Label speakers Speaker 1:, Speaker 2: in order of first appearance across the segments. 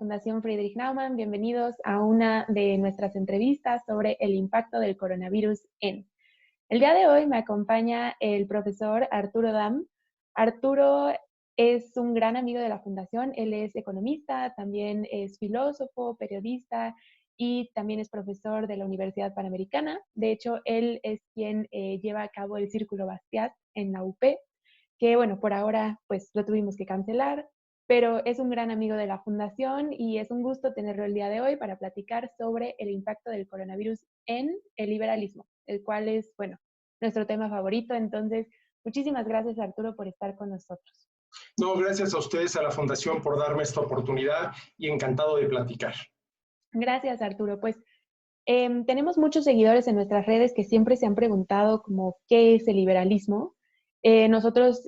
Speaker 1: Fundación Friedrich Naumann. Bienvenidos a una de nuestras entrevistas sobre el impacto del coronavirus en. El día de hoy me acompaña el profesor Arturo Dam. Arturo es un gran amigo de la Fundación. Él es economista, también es filósofo, periodista y también es profesor de la Universidad Panamericana. De hecho, él es quien lleva a cabo el Círculo Bastiat en la UP, que bueno, por ahora pues lo tuvimos que cancelar, pero es un gran amigo de la Fundación y es un gusto tenerlo el día de hoy para platicar sobre el impacto del coronavirus en el liberalismo, el cual es, bueno, nuestro tema favorito. Entonces, muchísimas gracias, Arturo, por estar con nosotros.
Speaker 2: No, gracias a ustedes, a la Fundación, por darme esta oportunidad y encantado de platicar.
Speaker 1: Gracias, Arturo. Pues tenemos muchos seguidores en nuestras redes que siempre se han preguntado como qué es el liberalismo. Nosotros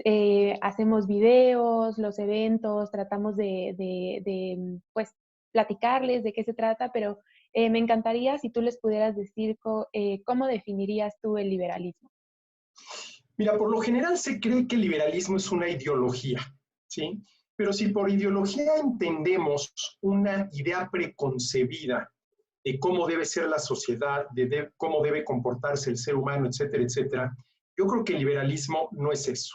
Speaker 1: hacemos videos, los eventos, tratamos de pues, platicarles de qué se trata, pero me encantaría si tú les pudieras decir cómo definirías tú el liberalismo.
Speaker 2: Mira, por lo general se cree que el liberalismo es una ideología, ¿sí? Pero si por ideología entendemos una idea preconcebida de cómo debe ser la sociedad, de cómo debe comportarse el ser humano, etcétera, etcétera, yo creo que el liberalismo no es eso.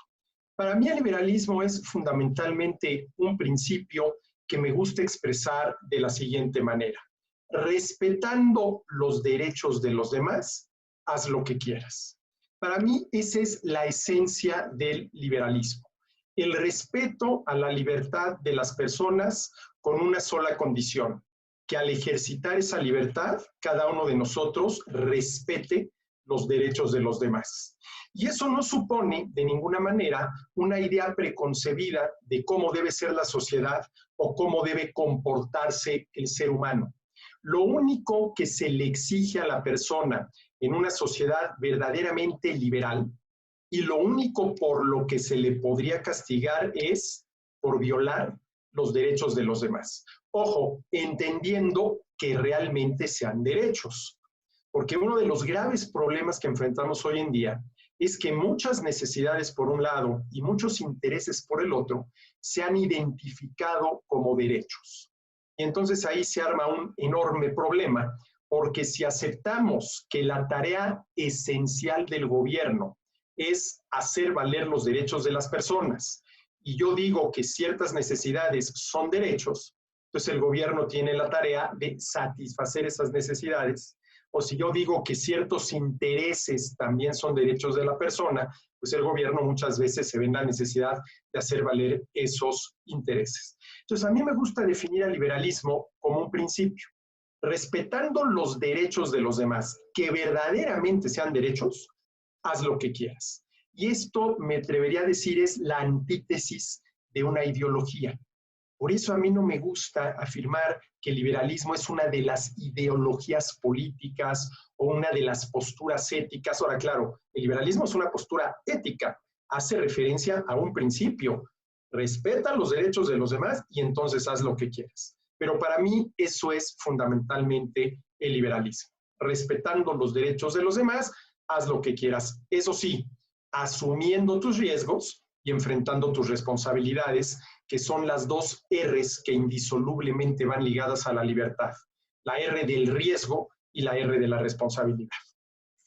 Speaker 2: Para mí el liberalismo es fundamentalmente un principio que me gusta expresar de la siguiente manera. Respetando los derechos de los demás, haz lo que quieras. Para mí esa es la esencia del liberalismo. El respeto a la libertad de las personas con una sola condición, que al ejercitar esa libertad, cada uno de nosotros respete los derechos de los demás. Y eso no supone de ninguna manera una idea preconcebida de cómo debe ser la sociedad o cómo debe comportarse el ser humano. Lo único que se le exige a la persona en una sociedad verdaderamente liberal y lo único por lo que se le podría castigar es por violar los derechos de los demás. Ojo, entendiendo que realmente sean derechos. Porque uno de los graves problemas que enfrentamos hoy en día es que muchas necesidades por un lado y muchos intereses por el otro se han identificado como derechos. Y entonces ahí se arma un enorme problema, porque si aceptamos que la tarea esencial del gobierno es hacer valer los derechos de las personas, y yo digo que ciertas necesidades son derechos, entonces el gobierno tiene la tarea de satisfacer esas necesidades. O si yo digo que ciertos intereses también son derechos de la persona, pues el gobierno muchas veces se ve en la necesidad de hacer valer esos intereses. Entonces, a mí me gusta definir al liberalismo como un principio, respetando los derechos de los demás, que verdaderamente sean derechos, haz lo que quieras. Y esto, me atrevería a decir, es la antítesis de una ideología. Por eso a mí no me gusta afirmar que el liberalismo es una de las ideologías políticas o una de las posturas éticas. Ahora, claro, el liberalismo es una postura ética, hace referencia a un principio, respeta los derechos de los demás y entonces haz lo que quieras. Pero para mí eso es fundamentalmente el liberalismo. Respetando los derechos de los demás, haz lo que quieras. Eso sí, asumiendo tus riesgos y enfrentando tus responsabilidades, que son las dos R's que indisolublemente van ligadas a la libertad. La R del riesgo y la R de la responsabilidad.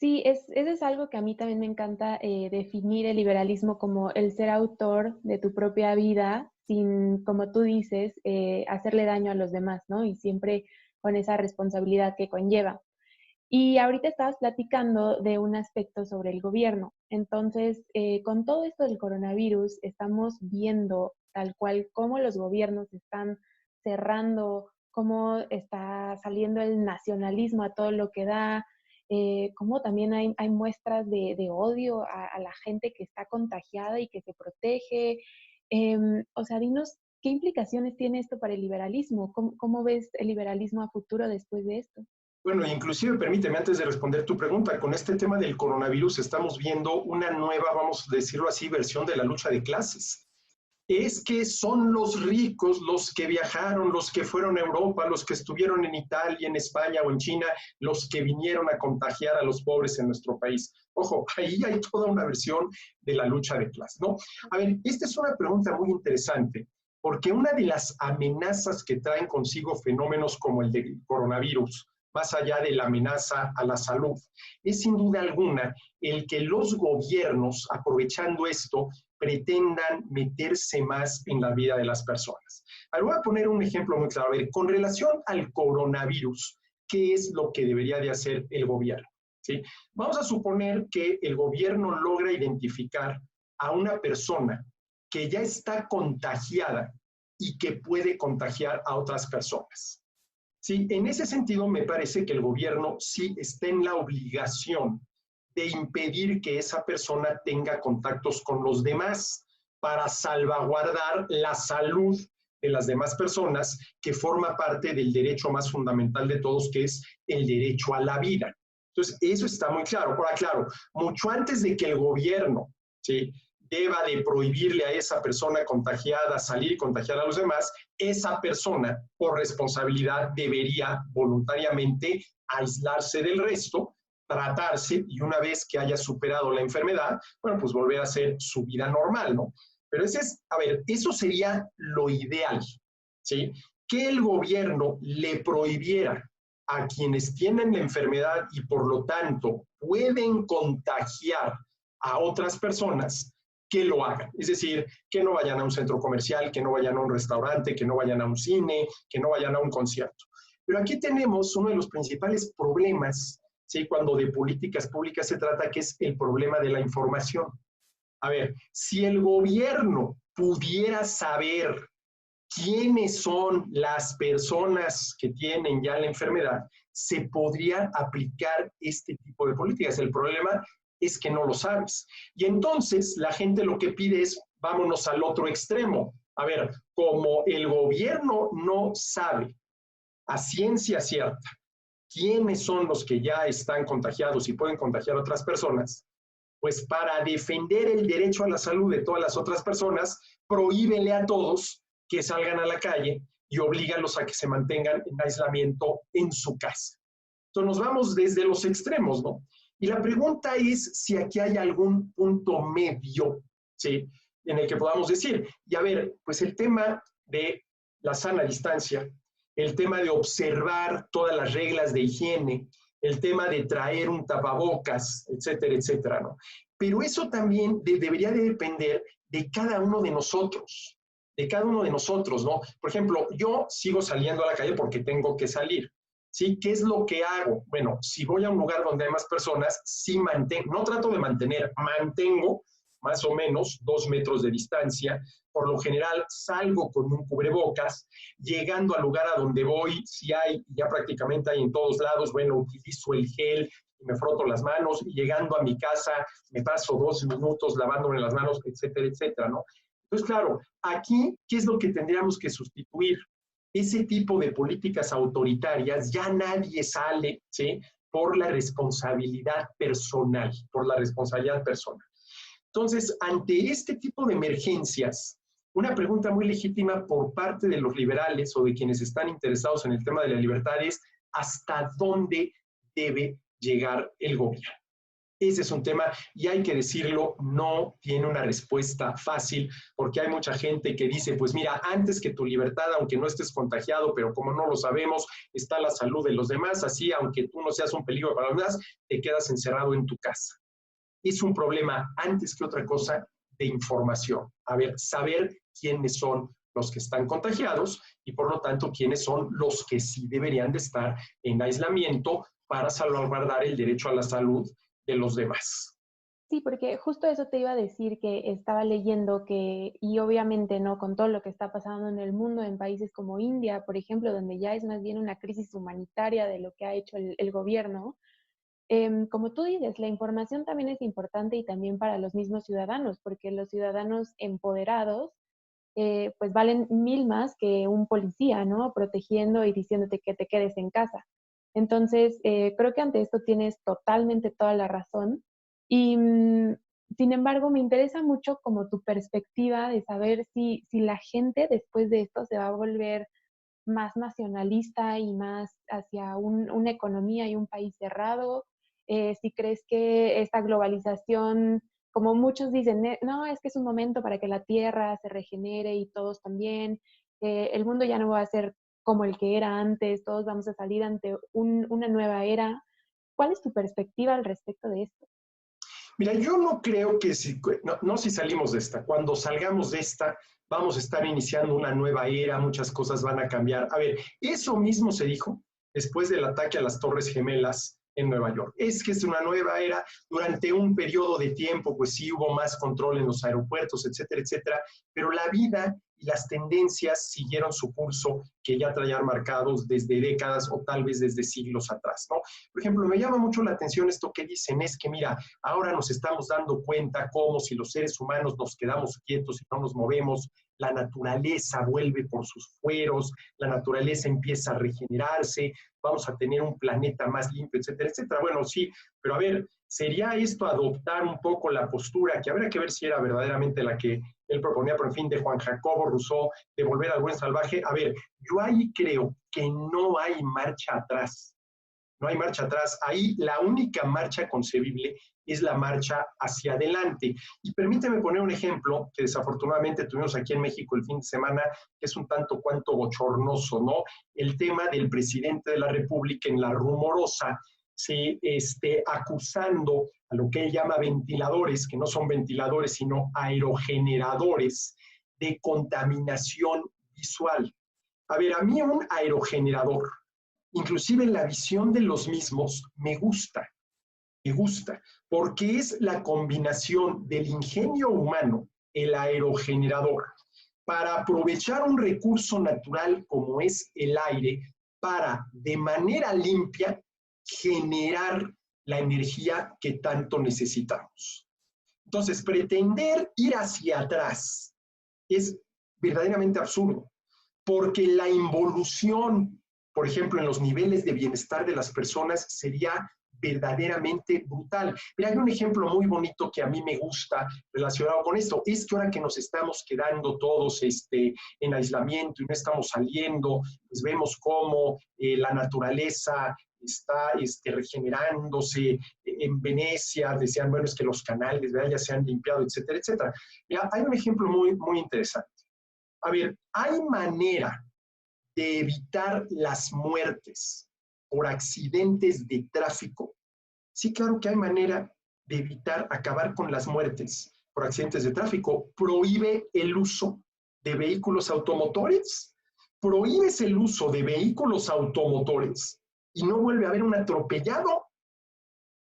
Speaker 1: Sí, eso es algo que a mí también me encanta definir el liberalismo como el ser autor de tu propia vida sin, como tú dices, hacerle daño a los demás, ¿no? Y siempre con esa responsabilidad que conlleva. Y ahorita estabas platicando de un aspecto sobre el gobierno. Entonces, con todo esto del coronavirus, estamos viendo tal cual cómo los gobiernos están cerrando, cómo está saliendo el nacionalismo a todo lo que da, cómo también hay muestras de odio a la gente que está contagiada y que se protege. O sea, dinos, ¿qué implicaciones tiene esto para el liberalismo? ¿Cómo ves el liberalismo a futuro después de esto?
Speaker 2: Bueno, inclusive permíteme antes de responder tu pregunta, con este tema del coronavirus estamos viendo una nueva, vamos a decirlo así, versión de la lucha de clases. Es que son los ricos los que viajaron, los que fueron a Europa, los que estuvieron en Italia, en España o en China, los que vinieron a contagiar a los pobres en nuestro país. Ojo, ahí hay toda una versión de la lucha de clases, ¿no? A ver, esta es una pregunta muy interesante, porque una de las amenazas que traen consigo fenómenos como el del coronavirus, más allá de la amenaza a la salud, es sin duda alguna el que los gobiernos, aprovechando esto, pretendan meterse más en la vida de las personas. Ahora voy a poner un ejemplo muy claro. A ver, con relación al coronavirus, ¿qué es lo que debería de hacer el gobierno? ¿Sí? Vamos a suponer que el gobierno logra identificar a una persona que ya está contagiada y que puede contagiar a otras personas. Sí, en ese sentido me parece que el gobierno sí está en la obligación de impedir que esa persona tenga contactos con los demás para salvaguardar la salud de las demás personas, que forma parte del derecho más fundamental de todos, que es el derecho a la vida. Entonces, eso está muy claro. Ahora, claro, mucho antes de que el gobierno, ¿sí?, deba de prohibirle a esa persona contagiada salir y contagiar a los demás, esa persona, por responsabilidad, debería voluntariamente aislarse del resto, tratarse y una vez que haya superado la enfermedad, bueno, pues volver a hacer su vida normal, ¿no? Pero ese es, a ver, eso sería lo ideal, ¿sí? Que el gobierno le prohibiera a quienes tienen la enfermedad y por lo tanto pueden contagiar a otras personas, que lo hagan. Es decir, que no vayan a un centro comercial, que no vayan a un restaurante, que no vayan a un cine, que no vayan a un concierto. Pero aquí tenemos uno de los principales problemas, ¿sí?, cuando de políticas públicas se trata, que es el problema de la información. A ver, si el gobierno pudiera saber quiénes son las personas que tienen ya la enfermedad, se podría aplicar este tipo de políticas. El problema es que no lo sabes. Y entonces la gente lo que pide es, vámonos al otro extremo. A ver, como el gobierno no sabe a ciencia cierta quiénes son los que ya están contagiados y pueden contagiar a otras personas, pues para defender el derecho a la salud de todas las otras personas, prohíbele a todos que salgan a la calle y oblígalos a que se mantengan en aislamiento en su casa. Entonces nos vamos desde los extremos, ¿no? Y la pregunta es si aquí hay algún punto medio, ¿sí?, en el que podamos decir, y a ver, pues el tema de la sana distancia, el tema de observar todas las reglas de higiene, el tema de traer un tapabocas, etcétera, etcétera, ¿no? Pero eso también debería de depender de cada uno de nosotros, ¿no? Por ejemplo, yo sigo saliendo a la calle porque tengo que salir, ¿sí? ¿Qué es lo que hago? Bueno, si voy a un lugar donde hay más personas, sí mantengo, no trato de mantener, mantengo más o menos 2 metros de distancia. Por lo general salgo con un cubrebocas, llegando al lugar a donde voy, si hay, ya prácticamente hay en todos lados, bueno, utilizo el gel y me froto las manos, y llegando a mi casa me paso 2 minutos lavándome las manos, etcétera, etcétera, ¿no? Entonces, claro, aquí, ¿qué es lo que tendríamos que sustituir? Ese tipo de políticas autoritarias, ya nadie sale, ¿sí?, por la responsabilidad personal, Entonces, ante este tipo de emergencias, una pregunta muy legítima por parte de los liberales o de quienes están interesados en el tema de la libertad es, ¿hasta dónde debe llegar el gobierno? Ese es un tema, y hay que decirlo, no tiene una respuesta fácil, porque hay mucha gente que dice, pues mira, antes que tu libertad, aunque no estés contagiado, pero como no lo sabemos, está la salud de los demás, así aunque tú no seas un peligro para los demás, te quedas encerrado en tu casa. Es un problema, antes que otra cosa, de información. A ver, saber quiénes son los que están contagiados y por lo tanto quiénes son los que sí deberían de estar en aislamiento para salvaguardar el derecho a la salud de los demás.
Speaker 1: Sí, porque justo eso te iba a decir, que estaba leyendo que, y obviamente no con todo lo que está pasando en el mundo, en países como India, por ejemplo, donde ya es más bien una crisis humanitaria de lo que ha hecho el gobierno, como tú dices, la información también es importante y también para los mismos ciudadanos, porque los ciudadanos empoderados pues valen mil más que un policía, ¿no? Protegiendo y diciéndote que te quedes en casa. Entonces, creo que ante esto tienes totalmente toda la razón. Y sin embargo, me interesa mucho como tu perspectiva de saber si la gente después de esto se va a volver más nacionalista y más hacia una economía y un país cerrado. Si crees que esta globalización como muchos dicen, no, es que es un momento para que la Tierra se regenere y todos también, el mundo ya no va a ser como el que era antes, todos vamos a salir ante una nueva era. ¿Cuál es tu perspectiva al respecto de esto?
Speaker 2: Mira, yo no creo que no si salimos de esta, cuando salgamos de esta, vamos a estar iniciando una nueva era, muchas cosas van a cambiar. A ver, eso mismo se dijo después del ataque a las Torres Gemelas en Nueva York. Es que es una nueva era, durante un periodo de tiempo, pues sí hubo más control en los aeropuertos, etcétera, etcétera, pero la vida y las tendencias siguieron su curso que ya traían marcados desde décadas o tal vez desde siglos atrás, ¿no? Por ejemplo, me llama mucho la atención esto que dicen, es que mira, ahora nos estamos dando cuenta cómo si los seres humanos nos quedamos quietos y no nos movemos, la naturaleza vuelve por sus fueros, la naturaleza empieza a regenerarse, vamos a tener un planeta más limpio, etcétera, etcétera. Bueno, sí, pero a ver, ¿sería esto adoptar un poco la postura, que habría que ver si era verdaderamente la que él proponía, por en fin, de Juan Jacobo Rousseau, de volver al buen salvaje? A ver, yo ahí creo que no hay marcha atrás. No hay marcha atrás. Ahí la única marcha concebible es la marcha hacia adelante. Y permíteme poner un ejemplo que desafortunadamente tuvimos aquí en México el fin de semana, que es un tanto cuanto bochornoso, ¿no? El tema del presidente de la República en la rumorosa, sí, acusando a lo que él llama ventiladores, que no son ventiladores, sino aerogeneradores de contaminación visual. A ver, a mí un aerogenerador, inclusive la visión de los mismos, me gusta, porque es la combinación del ingenio humano, el aerogenerador, para aprovechar un recurso natural como es el aire, para de manera limpia generar la energía que tanto necesitamos. Entonces, pretender ir hacia atrás es verdaderamente absurdo, porque la involución, por ejemplo, en los niveles de bienestar de las personas sería verdaderamente brutal. Mira, hay un ejemplo muy bonito que a mí me gusta relacionado con esto. Es que ahora que nos estamos quedando todos en aislamiento y no estamos saliendo, pues vemos cómo la naturaleza está regenerándose. En Venecia decían, bueno, es que los canales, ¿verdad?, ya se han limpiado, etcétera, etcétera. Mira, hay un ejemplo muy, muy interesante. A ver, hay manera de evitar las muertes por accidentes de tráfico. Sí, claro que hay manera de evitar, acabar con las muertes por accidentes de tráfico. Prohíbe el uso de vehículos automotores. Prohíbes el uso de vehículos automotores y no vuelve a haber un atropellado.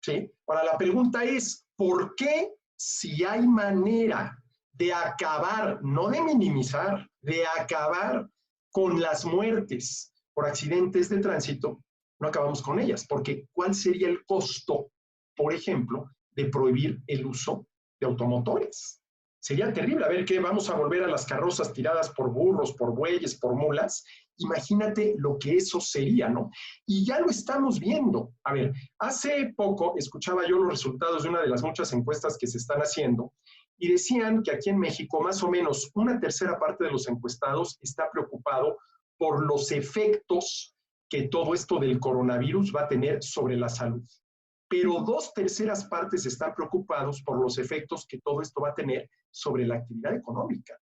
Speaker 2: ¿Sí? Ahora, la pregunta es, ¿por qué si hay manera de acabar, no de minimizar, de acabar con las muertes por accidentes de tránsito, no acabamos con ellas? Porque ¿cuál sería el costo, por ejemplo, de prohibir el uso de automotores? Sería terrible. A ver, ¿qué? ¿Vamos a volver a las carrozas tiradas por burros, por bueyes, por mulas? Imagínate lo que eso sería, ¿no? Y ya lo estamos viendo. A ver, hace poco escuchaba yo los resultados de una de las muchas encuestas que se están haciendo y decían que aquí en México más o menos una tercera parte de los encuestados está preocupado por los efectos que todo esto del coronavirus va a tener sobre la salud. Pero 2/3 partes están preocupados por los efectos que todo esto va a tener sobre la actividad económica.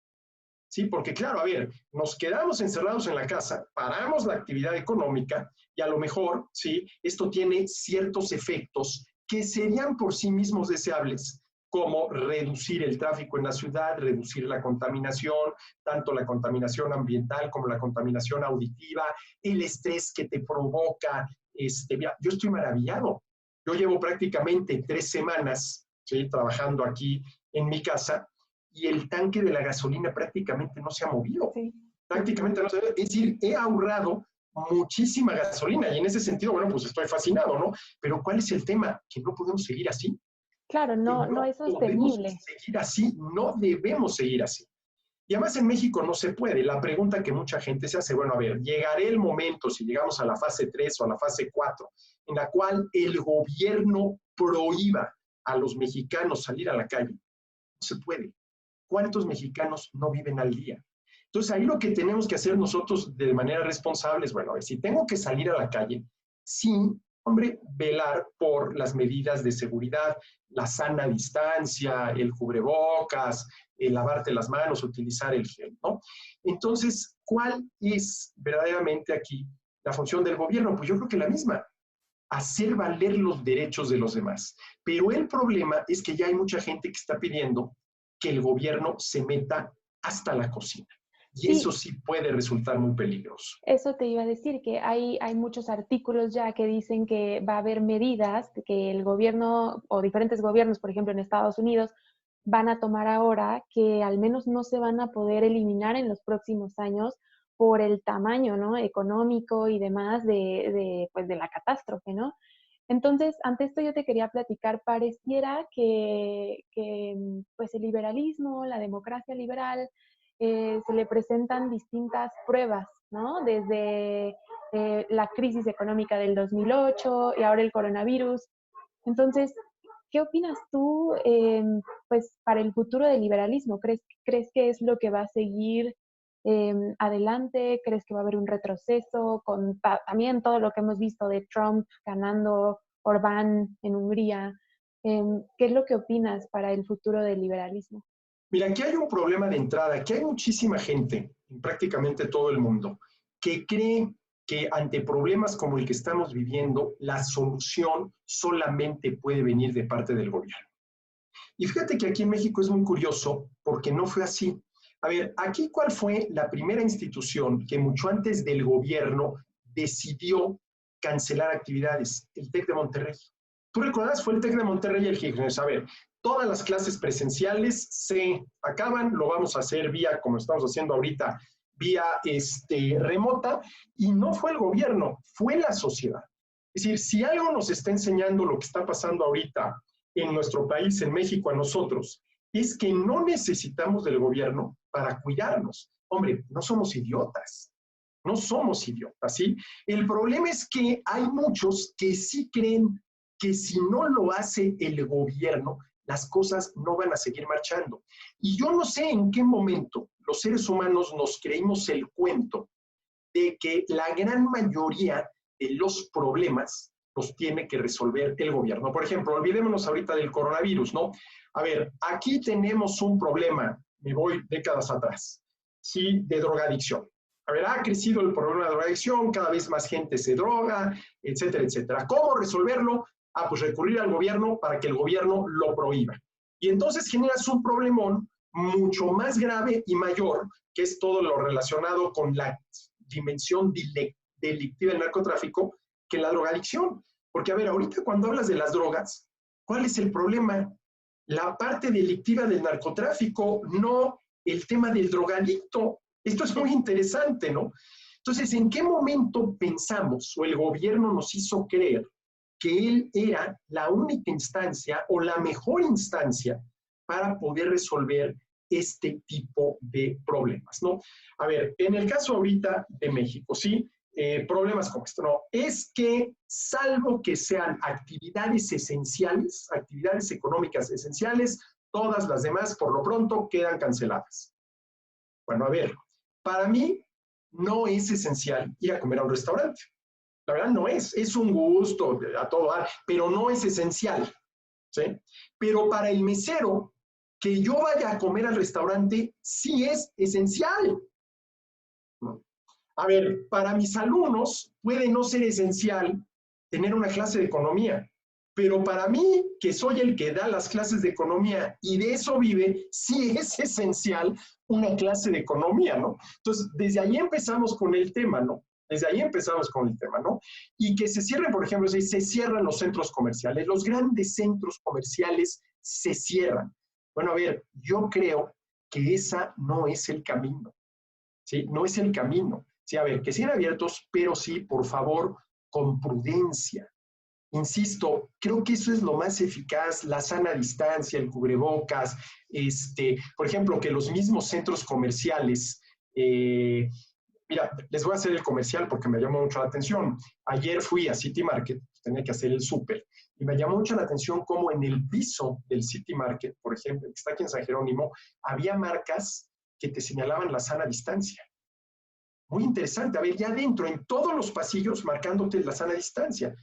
Speaker 2: Sí, porque claro, a ver, nos quedamos encerrados en la casa, paramos la actividad económica y a lo mejor, sí, esto tiene ciertos efectos que serían por sí mismos deseables, como reducir el tráfico en la ciudad, reducir la contaminación, tanto la contaminación ambiental como la contaminación auditiva, el estrés que te provoca. Yo estoy maravillado. Yo llevo prácticamente 3 semanas, ¿sí?, trabajando aquí en mi casa y el tanque de la gasolina prácticamente no se ha movido. Sí. Prácticamente no se ha movido. Es decir, he ahorrado muchísima gasolina y en ese sentido, bueno, pues estoy fascinado, ¿no? Pero ¿cuál es el tema? Que no podemos seguir así.
Speaker 1: Claro, no es sostenible.
Speaker 2: Seguir así, no debemos seguir así. Y además en México no se puede. La pregunta que mucha gente se hace, bueno, a ver, llegará el momento, si llegamos a la fase 3 o a la fase 4, en la cual el gobierno prohíba a los mexicanos salir a la calle. No se puede. ¿Cuántos mexicanos no viven al día? Entonces ahí lo que tenemos que hacer nosotros de manera responsable es, bueno, a ver, si tengo que salir a la calle, sí, Hombre, velar por las medidas de seguridad, la sana distancia, el cubrebocas, el lavarte las manos, utilizar el gel, ¿no? Entonces, ¿cuál es verdaderamente aquí la función del gobierno? Pues yo creo que la misma, hacer valer los derechos de los demás. Pero el problema es que ya hay mucha gente que está pidiendo que el gobierno se meta hasta la cocina. Y eso
Speaker 1: Sí,
Speaker 2: sí puede resultar muy peligroso.
Speaker 1: eso te iba a decir, que hay muchos artículos ya que dicen que va a haber medidas que el gobierno o diferentes gobiernos, por ejemplo en Estados Unidos, van a tomar ahora que al menos no se van a poder eliminar en los próximos años por el tamaño, ¿no? Económico y demás pues de la catástrofe, ¿no? Entonces, ante esto yo te quería platicar, pareciera que pues el liberalismo, la democracia liberal, se le presentan distintas pruebas, ¿no? Desde la crisis económica del 2008 y ahora el coronavirus. Entonces, ¿qué opinas tú, pues, para el futuro del liberalismo? ¿Crees que es lo que va a seguir adelante? ¿Crees que va a haber un retroceso con también todo lo que hemos visto de Trump ganando, Orbán en Hungría? ¿Qué es lo que opinas para el futuro del liberalismo?
Speaker 2: Mira, aquí hay un problema de entrada, aquí hay muchísima gente, en prácticamente todo el mundo, que cree que ante problemas como el que estamos viviendo, la solución solamente puede venir de parte del gobierno. Y fíjate que aquí en México es muy curioso porque no fue así. A ver, aquí cuál fue la primera institución que mucho antes del gobierno decidió cancelar actividades, el TEC de Monterrey. Tú recuerdas, fue el TEC de Monterrey el que dijo, a ver, todas las clases presenciales se acaban, lo vamos a hacer vía, como estamos haciendo ahorita, vía remota, y no fue el gobierno, fue la sociedad. Es decir, si algo nos está enseñando lo que está pasando ahorita en nuestro país, en México, a nosotros, es que no necesitamos del gobierno para cuidarnos. Hombre, no somos idiotas, no somos idiotas, ¿sí? El problema es que hay muchos que sí creen que si no lo hace el gobierno, las cosas no van a seguir marchando. Y yo no sé en qué momento los seres humanos nos creímos el cuento de que la gran mayoría de los problemas los tiene que resolver el gobierno. Por ejemplo, olvidémonos ahorita del coronavirus, ¿no? A ver, aquí tenemos un problema, me voy décadas atrás, ¿sí? De drogadicción. A ver, ha crecido el problema de drogadicción, cada vez más gente se droga, etcétera, etcétera. ¿Cómo resolverlo? Ah, pues recurrir al gobierno para que el gobierno lo prohíba. Y entonces generas un problemón mucho más grave y mayor, que es todo lo relacionado con la dimensión delictiva del narcotráfico, que la drogadicción. Porque, a ver, ahorita cuando hablas de las drogas, ¿cuál es el problema? La parte delictiva del narcotráfico, no el tema del drogadicto. Esto es muy interesante, ¿no? Entonces, ¿en qué momento pensamos o el gobierno nos hizo creer que él era la única instancia o la mejor instancia para poder resolver este tipo de problemas, ¿no? A ver, en el caso ahorita de México, ¿sí? Problemas como esto, ¿no? Es que salvo que sean actividades esenciales, actividades económicas esenciales, todas las demás, por lo pronto, quedan canceladas. Bueno, a ver, para mí no es esencial ir a comer a un restaurante. La verdad no es un gusto a todo dar, pero no es esencial, ¿sí? Pero para el mesero, que yo vaya a comer al restaurante, sí es esencial. A ver, para mis alumnos puede no ser esencial tener una clase de economía, pero para mí, que soy el que da las clases de economía y de eso vive, sí es esencial una clase de economía, ¿no? Entonces, desde ahí empezamos con el tema, ¿no? Desde ahí empezamos con el tema, ¿no? Y que se cierren, por ejemplo, se cierran los centros comerciales, los grandes centros comerciales se cierran. Bueno, a ver, yo creo que esa no es el camino, ¿sí? No es el camino. Sí, a ver, que sean abiertos, pero sí, por favor, con prudencia. Insisto, creo que eso es lo más eficaz, la sana distancia, el cubrebocas, por ejemplo, que los mismos centros comerciales, mira, les voy a hacer el comercial porque me llamó mucho la atención. Ayer fui a City Market, tenía que hacer el súper, y me llamó mucho la atención cómo en el piso del City Market, por ejemplo, que está aquí en San Jerónimo, había marcas que te señalaban la sana distancia. Muy interesante, a ver, ya adentro, en todos los pasillos, marcándote la sana distancia.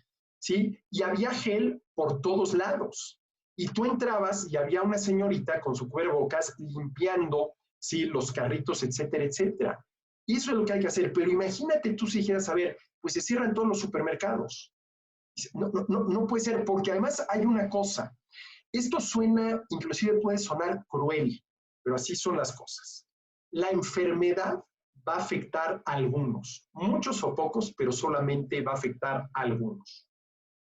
Speaker 2: ¿sí? Y había gel por todos lados. Y tú entrabas y había una señorita con su cubrebocas limpiando, ¿sí? Los carritos, etcétera, etcétera. Y eso es lo que hay que hacer. Pero imagínate tú si dijeras, a ver, pues se cierran todos los supermercados. No, no, no, no puede ser, porque además hay una cosa. Esto suena, inclusive puede sonar cruel, pero así son las cosas. La enfermedad va a afectar a algunos, muchos o pocos, pero solamente va a afectar a algunos.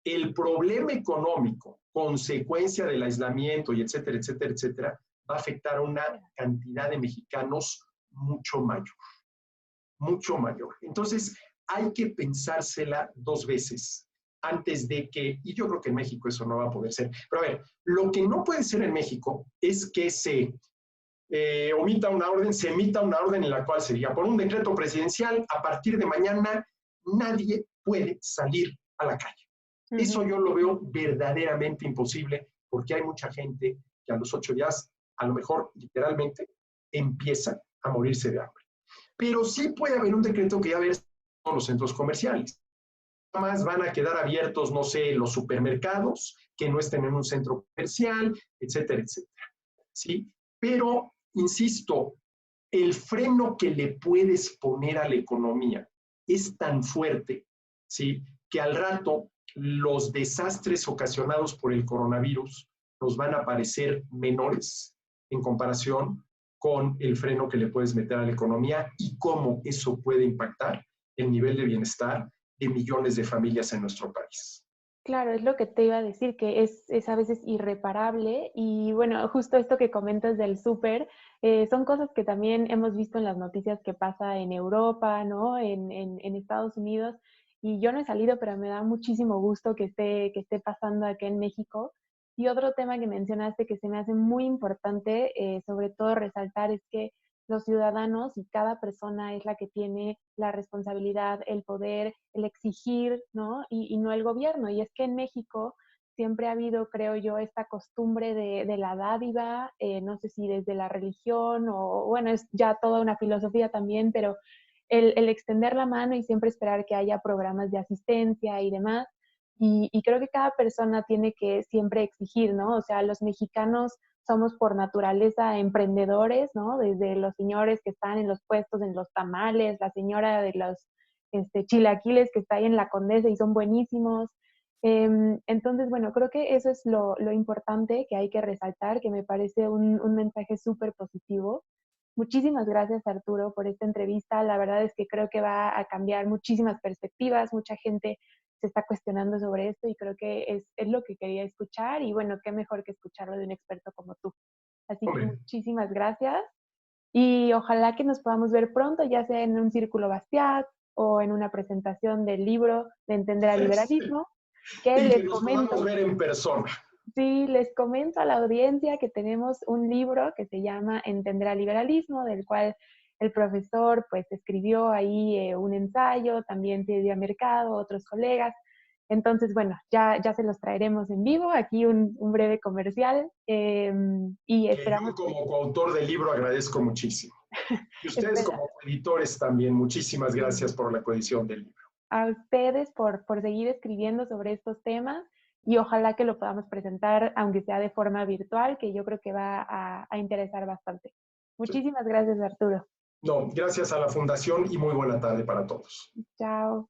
Speaker 2: El problema económico, consecuencia del aislamiento y etcétera, etcétera, etcétera, va a afectar a una cantidad de mexicanos mucho mayor, mucho mayor. Entonces, hay que pensársela dos veces antes de que, y yo creo que en México eso no va a poder ser. Pero a ver, lo que no puede ser en México es que se omita una orden, se emita una orden en la cual sería por un decreto presidencial, a partir de mañana nadie puede salir a la calle. Eso yo lo veo verdaderamente imposible porque hay mucha gente que a los 8 días, a lo mejor literalmente, empieza a morirse de hambre. Pero sí puede haber un decreto que ya ver todos los centros comerciales. Más van a quedar abiertos, no sé, los supermercados que no estén en un centro comercial, etcétera, etcétera. ¿Sí? Pero, insisto, el freno que le puedes poner a la economía es tan fuerte, ¿sí? Que al rato los desastres ocasionados por el coronavirus nos van a parecer menores en comparación con el freno que le puedes meter a la economía y cómo eso puede impactar el nivel de bienestar de millones de familias en nuestro país.
Speaker 1: Claro, es lo que te iba a decir, que es a veces irreparable y bueno, justo esto que comentas del súper, son cosas que también hemos visto en las noticias que pasa en Europa, ¿no? En Estados Unidos y yo no he salido, pero me da muchísimo gusto que esté pasando aquí en México. Y otro tema que mencionaste que se me hace muy importante, sobre todo resaltar, es que los ciudadanos y cada persona es la que tiene la responsabilidad, el poder, el exigir, ¿no? Y no el gobierno. Y es que en México siempre ha habido, creo yo, esta costumbre de la dádiva, no sé si desde la religión o, bueno, es ya toda una filosofía también, pero el extender la mano y siempre esperar que haya programas de asistencia y demás. Y creo que cada persona tiene que siempre exigir, ¿no? O sea, los mexicanos somos por naturaleza emprendedores, ¿no? Desde los señores que están en los puestos, en los tamales, la señora de los chilaquiles que está ahí en la Condesa y son buenísimos. Entonces, bueno, creo que eso es lo importante que hay que resaltar, que me parece un mensaje súper positivo. Muchísimas gracias, Arturo, por esta entrevista. La verdad es que creo que va a cambiar muchísimas perspectivas. Mucha gente se está cuestionando sobre esto y creo que es lo que quería escuchar. Y bueno, qué mejor que escucharlo de un experto como tú. Así que
Speaker 2: Hombre,
Speaker 1: muchísimas gracias y ojalá que nos podamos ver pronto, ya sea en un círculo Bastiat o en una presentación del libro de Entender al Liberalismo, que
Speaker 2: y que
Speaker 1: les
Speaker 2: nos podamos
Speaker 1: comento.
Speaker 2: ver en persona.
Speaker 1: Sí, les comento a la audiencia que tenemos un libro que se llama Entender al liberalismo, del cual el profesor pues escribió ahí un ensayo, también se dio a mercado, otros colegas. Entonces, bueno, ya se los traeremos en vivo, aquí un breve comercial y
Speaker 2: Que yo
Speaker 1: esperamos que...
Speaker 2: como coautor del libro agradezco muchísimo. Y ustedes
Speaker 1: Espera,
Speaker 2: como editores también, muchísimas
Speaker 1: sí.
Speaker 2: gracias por la coedición del libro.
Speaker 1: A ustedes por seguir escribiendo sobre estos temas y ojalá que lo podamos presentar, aunque sea de forma virtual, que yo creo que va a interesar bastante.
Speaker 2: Sí.
Speaker 1: Muchísimas gracias, Arturo.
Speaker 2: No, gracias a la Fundación y muy buena tarde para todos.
Speaker 1: Chao.